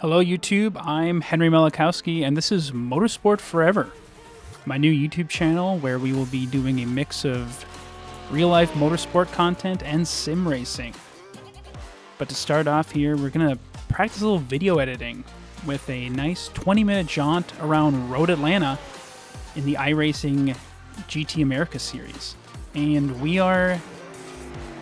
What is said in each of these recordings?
Hello YouTube, I'm Henry Malachowski and this is Motorsport Forever, my new YouTube channel where we will be doing a mix of real-life motorsport content and sim racing. But to start off here, we're going to practice a little video editing with a nice 20-minute jaunt around Road Atlanta in the iRacing GT America series. And we are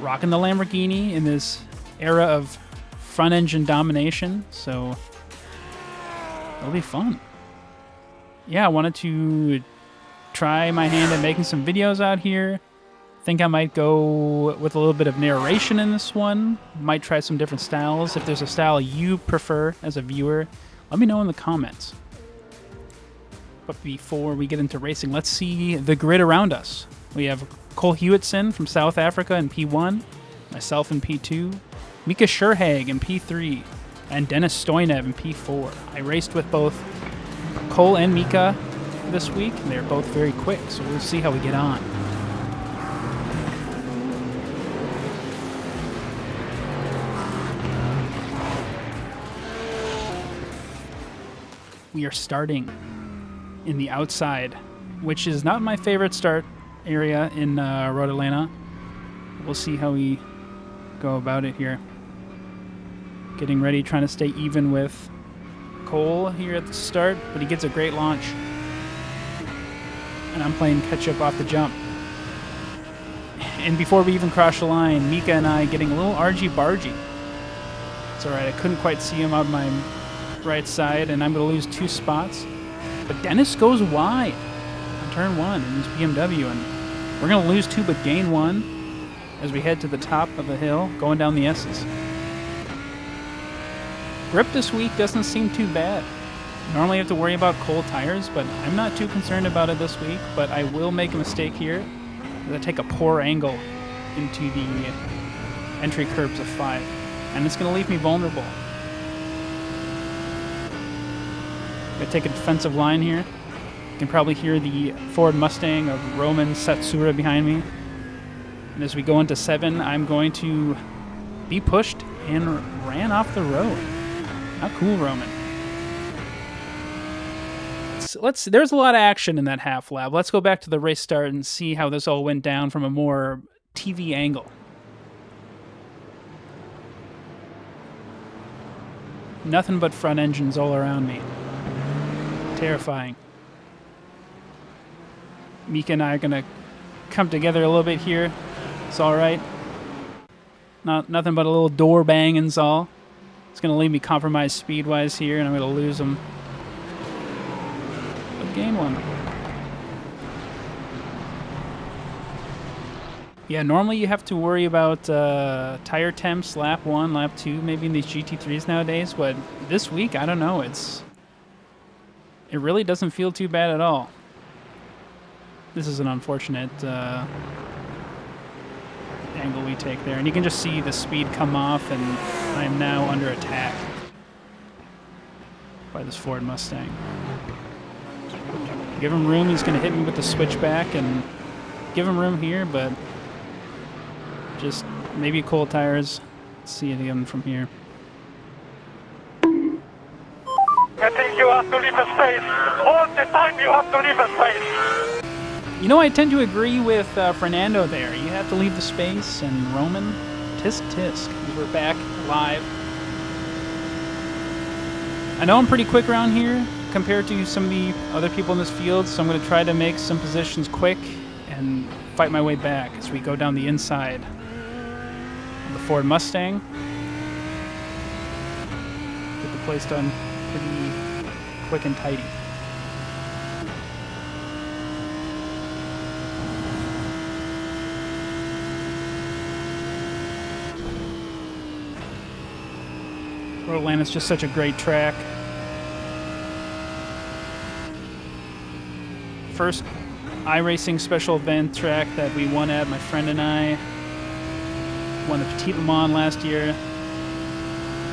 rocking the Lamborghini in this era of front engine domination, so it'll be fun. Yeah, I wanted to try my hand at making some videos out here. Think I might go with a little bit of narration in this one. Might try some different styles. If there's a style you prefer as a viewer, let me know in the comments. But before we get into racing, let's see the grid around us. We have Cole Hewitson from South Africa in P1, myself in P2, Mika Scherhag in P3, and Dennis Stoinev in P4. I raced with both Cole and Mika this week, and they're both very quick, so we'll see how we get on. We are starting in the outside, which is not my favorite start area in Road Atlanta. We'll see how we go about it here. Getting ready, trying to stay even with Cole here at the start, but he gets a great launch. And I'm playing catch-up off the jump. And before we even cross the line, Mika and I getting a little argy-bargy. It's alright, I couldn't quite see him on my right side, and I'm going to lose 2 spots. But Dennis goes wide on turn 1 in his BMW, and we're going to lose 2 but gain 1 as we head to the top of the hill, going down the S's. Grip this week doesn't seem too bad. Normally I have to worry about cold tires, but I'm not too concerned about it this week. But I will make a mistake here. I take a poor angle into the entry curbs of 5, and it's going to leave me vulnerable. I'm going to take a defensive line here. You can probably hear the Ford Mustang of Roman Satsura behind me. And as we go into 7, I'm going to be pushed and ran off the road. How cool, Roman. There's a lot of action in that half lap. Let's go back to the race start and see how this all went down from a more TV angle. Nothing but front engines all around me. Terrifying. Mika and I are going to come together a little bit here. It's all right. Nothing but a little door banging's all. It's going to leave me compromised speed-wise here, and I'm going to lose them. But gain 1. Yeah, normally you have to worry about tire temps, lap 1, lap 2, maybe in these GT3s nowadays, but this week, I don't know. It really doesn't feel too bad at all. This is an unfortunate angle we take there, and you can just see the speed come off, and I am now under attack by this Ford Mustang. Give him room, he's going to hit me with the switchback, and give him room here, but just maybe cold tires. Let's see it again from here. I think you have to leave a space. All the time you have to leave a space. You know, I tend to agree with Fernando there. You have to leave the space, and Roman, tisk tisk. We're back live. I know I'm pretty quick around here compared to some of the other people in this field, so I'm going to try to make some positions quick and fight my way back as we go down the inside of the Ford Mustang. Get the place done pretty quick and tidy. Road Atlanta's just such a great track. First iRacing special event track that we won at, my friend and I. Won the Petit Le Mans last year.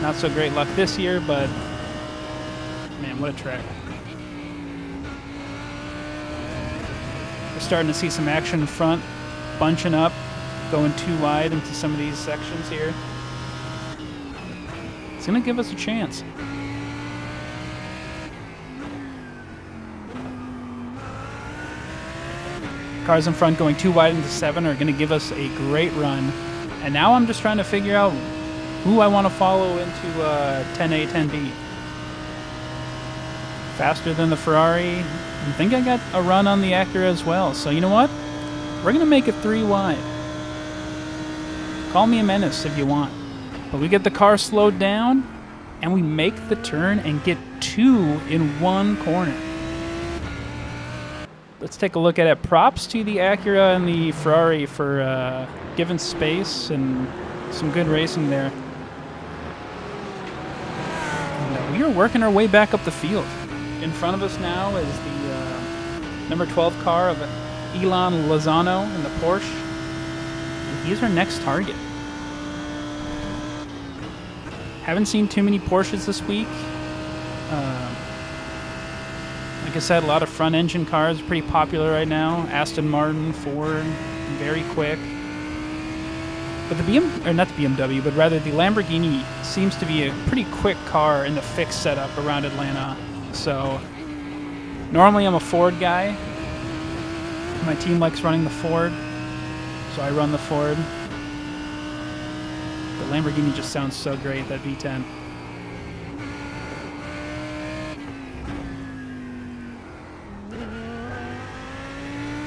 Not so great luck this year, but man, what a track. We're starting to see some action in front, bunching up, going too wide into some of these sections here. It's going to give us a chance. cars in front going too wide into 7 are going to give us a great run. And now I'm just trying to figure out who I want to follow into 10A, 10B. Faster than the Ferrari. I think I got a run on the Acura as well. So you know what? We're going to make it 3 wide. Call me a menace if you want. But we get the car slowed down, and we make the turn and get 2 in 1 corner. Let's take a look at it. Props to the Acura and the Ferrari for giving space and some good racing there. And we are working our way back up the field. In front of us now is the number 12 car of Elon Lozano in the Porsche. And he's our next target. Haven't seen too many Porsches this week. Like I said, a lot of front-engine cars are pretty popular right now. Aston Martin, Ford, very quick. But not the BMW, but rather the Lamborghini seems to be a pretty quick car in the fixed setup around Atlanta. So normally I'm a Ford guy. My team likes running the Ford, so I run the Ford. The Lamborghini just sounds so great, that V10.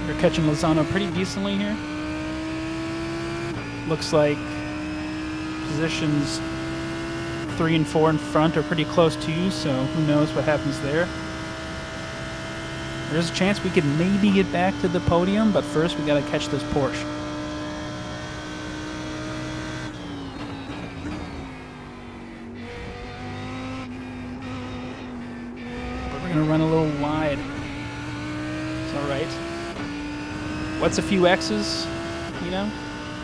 We're catching Lozano pretty decently here. Looks like positions 3 and 4 in front are pretty close too, so who knows what happens there. There's a chance we could maybe get back to the podium, but first we gotta catch this Porsche. But we're gonna run a little wide. It's alright. What's a few X's, you know?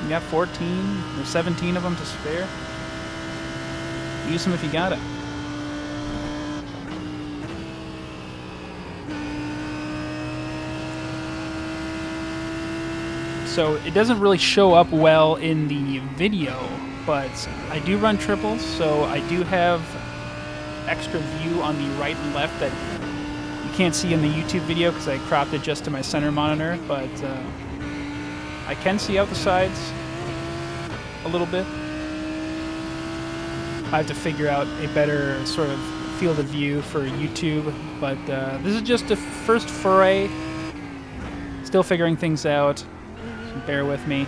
You got 14 or 17 of them to spare. Use them if you got it. So it doesn't really show up well in the video, but I do run triples, so I do have extra view on the right and left that you can't see in the YouTube video because I cropped it just to my center monitor, but I can see out the sides a little bit. I have to figure out a better sort of field of view for YouTube, but this is just a first foray. Still figuring things out, so bear with me.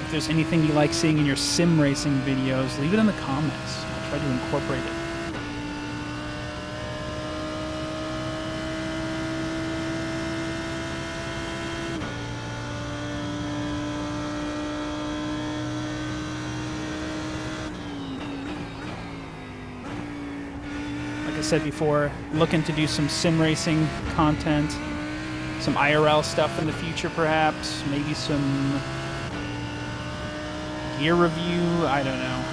If there's anything you like seeing in your sim racing videos, leave it in the comments. I'll try to incorporate it. Like I said before, looking to do some sim racing content, some IRL stuff in the future perhaps, maybe some gear review, I don't know.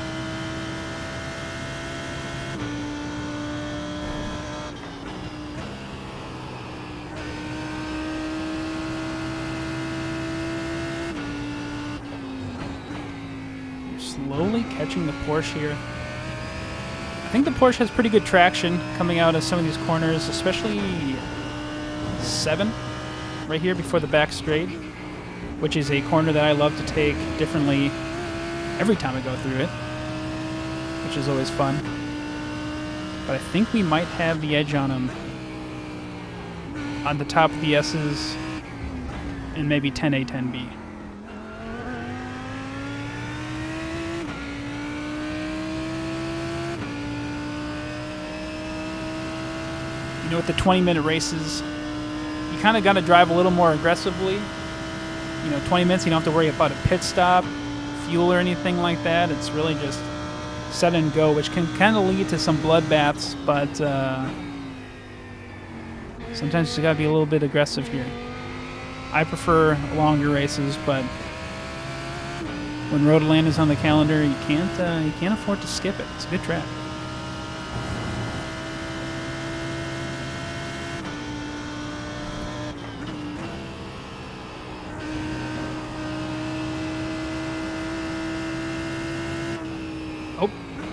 You're slowly catching the Porsche here. I think the Porsche has pretty good traction coming out of some of these corners, especially 7 right here before the back straight, which is a corner that I love to take differently every time I go through it, which is always fun. But I think we might have the edge on them on the top of the S's and maybe 10A, 10B. You know, with the 20-minute races, you kind of got to drive a little more aggressively. You know, 20 minutes, you don't have to worry about a pit stop, fuel, or anything like that. It's really just set and go, which can kind of lead to some bloodbaths, but sometimes you got to be a little bit aggressive here. I prefer longer races, but when Road Atlanta is on the calendar, you can't afford to skip it. It's a good track.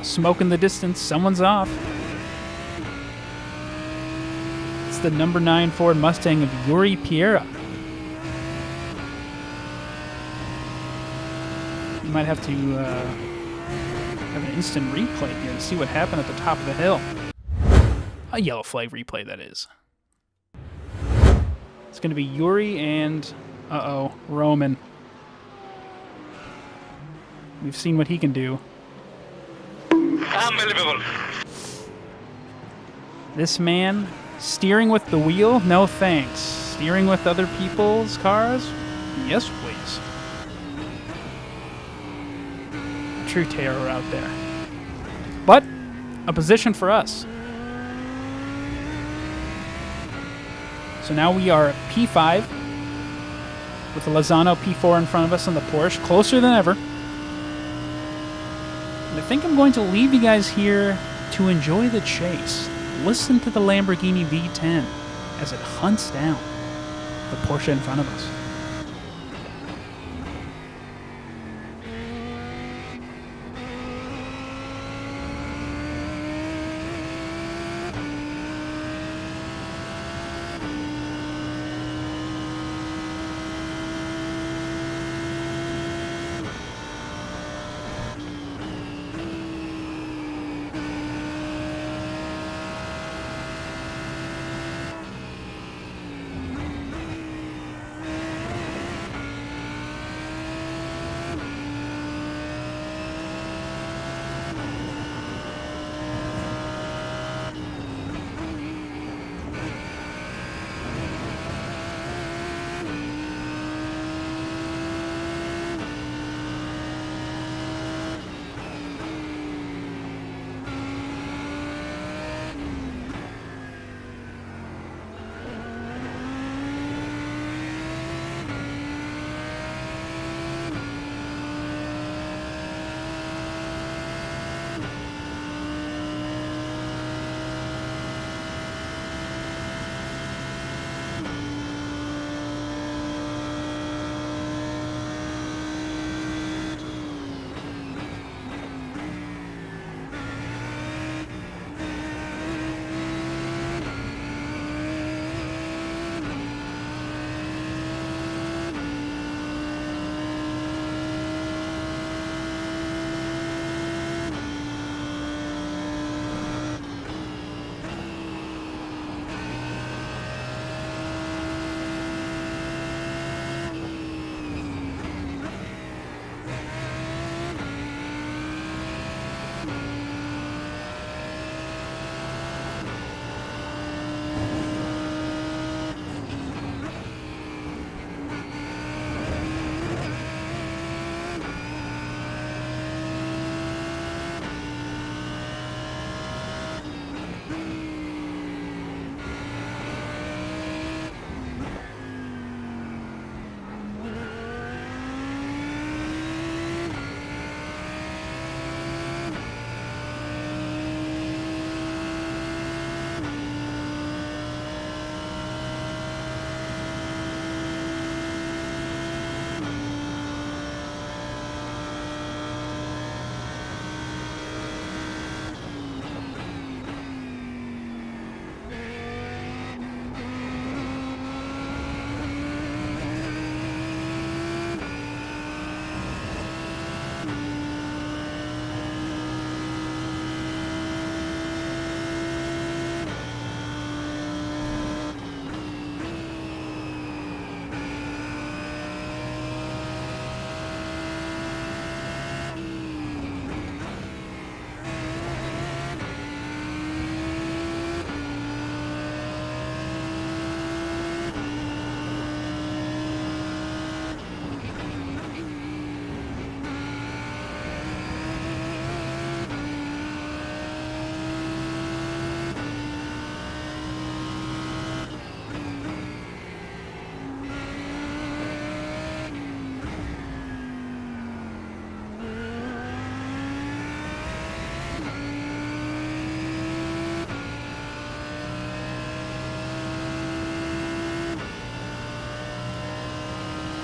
Smoke in the distance. Someone's off. It's the number 9 Ford Mustang of Yuri Piera. You might have to have an instant replay here to see what happened at the top of the hill. A yellow flag replay, that is. It's going to be Yuri and, Roman. We've seen what he can do. Unbelievable. This man, steering with the wheel? No thanks. Steering with other people's cars? Yes, please. True terror out there. But a position for us. So now we are at P5 with the Lozano P4 in front of us on the Porsche, closer than ever. And I think I'm going to leave you guys here to enjoy the chase. Listen to the Lamborghini V10 as it hunts down the Porsche in front of us.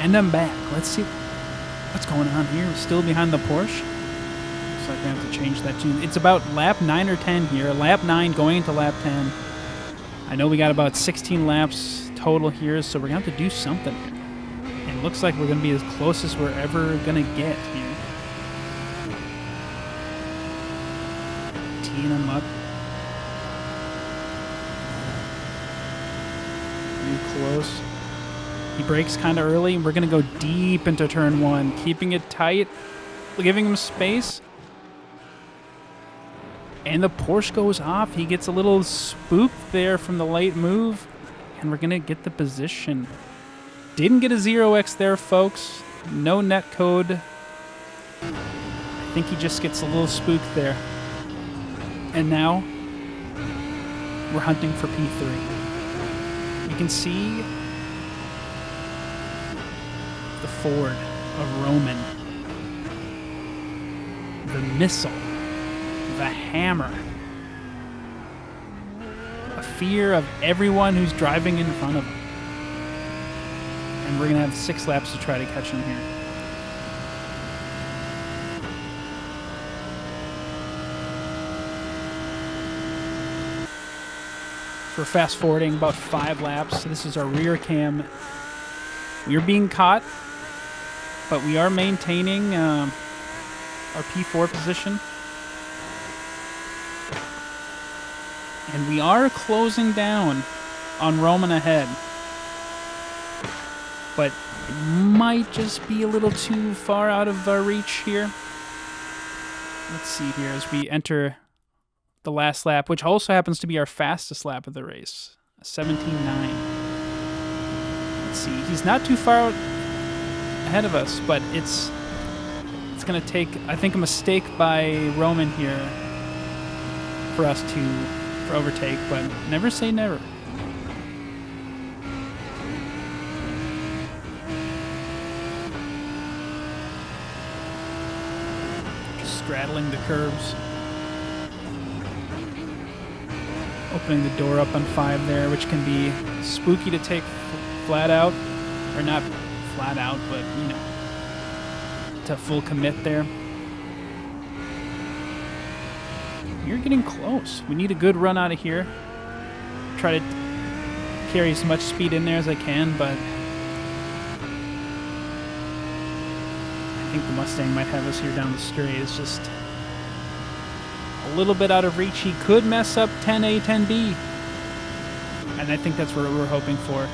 And I'm back. Let's see what's going on here. We're still behind the Porsche. Looks like I have to change that tune. It's about lap 9 or 10 here. Lap 9 going into lap 10. I know we got about 16 laps total here, so we're going to have to do something here. And it looks like we're going to be as close as we're ever going to get here. Teeing him up. Pretty close. He brakes kind of early. We're going to go deep into turn 1, keeping it tight, giving him space. And the Porsche goes off. He gets a little spooked there from the late move. And we're going to get the position. Didn't get a 0x there, folks. No net code. I think he just gets a little spooked there. And now, we're hunting for P3. You can see the Ford of Roman. The missile. The hammer. A fear of everyone who's driving in front of him. And we're going to have 6 laps to try to catch him here. For fast forwarding about 5 laps, this is our rear cam. We are being caught, but we are maintaining our P4 position. And we are closing down on Roman ahead. But it might just be a little too far out of our reach here. Let's see here as we enter the last lap, which also happens to be our fastest lap of the race. A 17.9. Let's see. He's not too far out ahead of us, but it's going to take, I think, a mistake by Roman here for us to overtake, but never say never. Just straddling the curves. Opening the door up on 5 there, which can be spooky to take flat out. Or not flat out, but, you know, to full commit there. You're getting close. We need a good run out of here. Try to carry as much speed in there as I can, but I think the Mustang might have us here down the straight. It's just a little bit out of reach. He could mess up 10A, 10B. And I think that's what we're hoping for.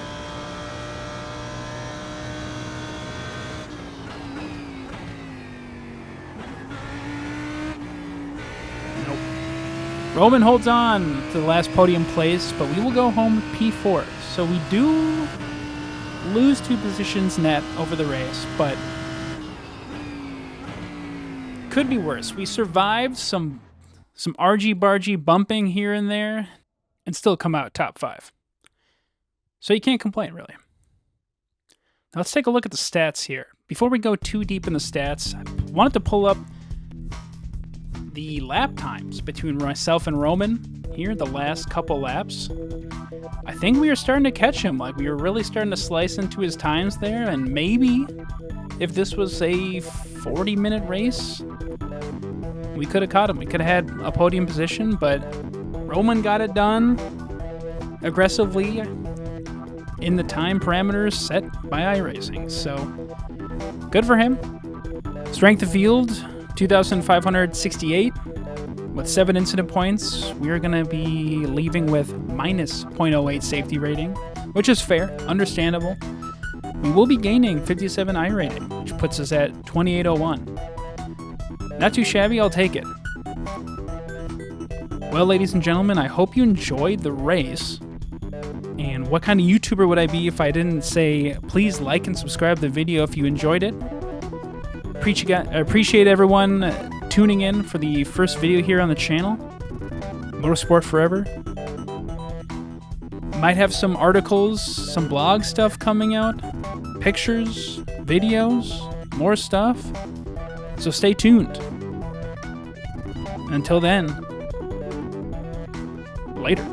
Roman holds on to the last podium place, but we will go home with P4. So we do lose 2 positions net over the race, but could be worse. We survived some argy-bargy bumping here and there and still come out top 5. So you can't complain, really. Now let's take a look at the stats here. Before we go too deep in the stats, I wanted to pull up the lap times between myself and Roman here, the last couple laps. I think we are starting to catch him. Like, we were really starting to slice into his times there, and maybe if this was a 40-minute race, we could have caught him. We could have had a podium position, but Roman got it done aggressively in the time parameters set by iRacing. So, good for him. Strength of field, 2,568 with 7 incident points. We're going to be leaving with minus 0.08 safety rating, which is fair, understandable. We will be gaining 57 I rating, which puts us at 2801. Not too shabby, I'll take it. Well, ladies and gentlemen, I hope you enjoyed the race. And what kind of YouTuber would I be if I didn't say, please like and subscribe the video if you enjoyed it. Appreciate everyone tuning in for the first video here on the channel. Motorsport Forever. Might have some articles, some blog stuff coming out, pictures, videos, more stuff. So stay tuned. Until then, later.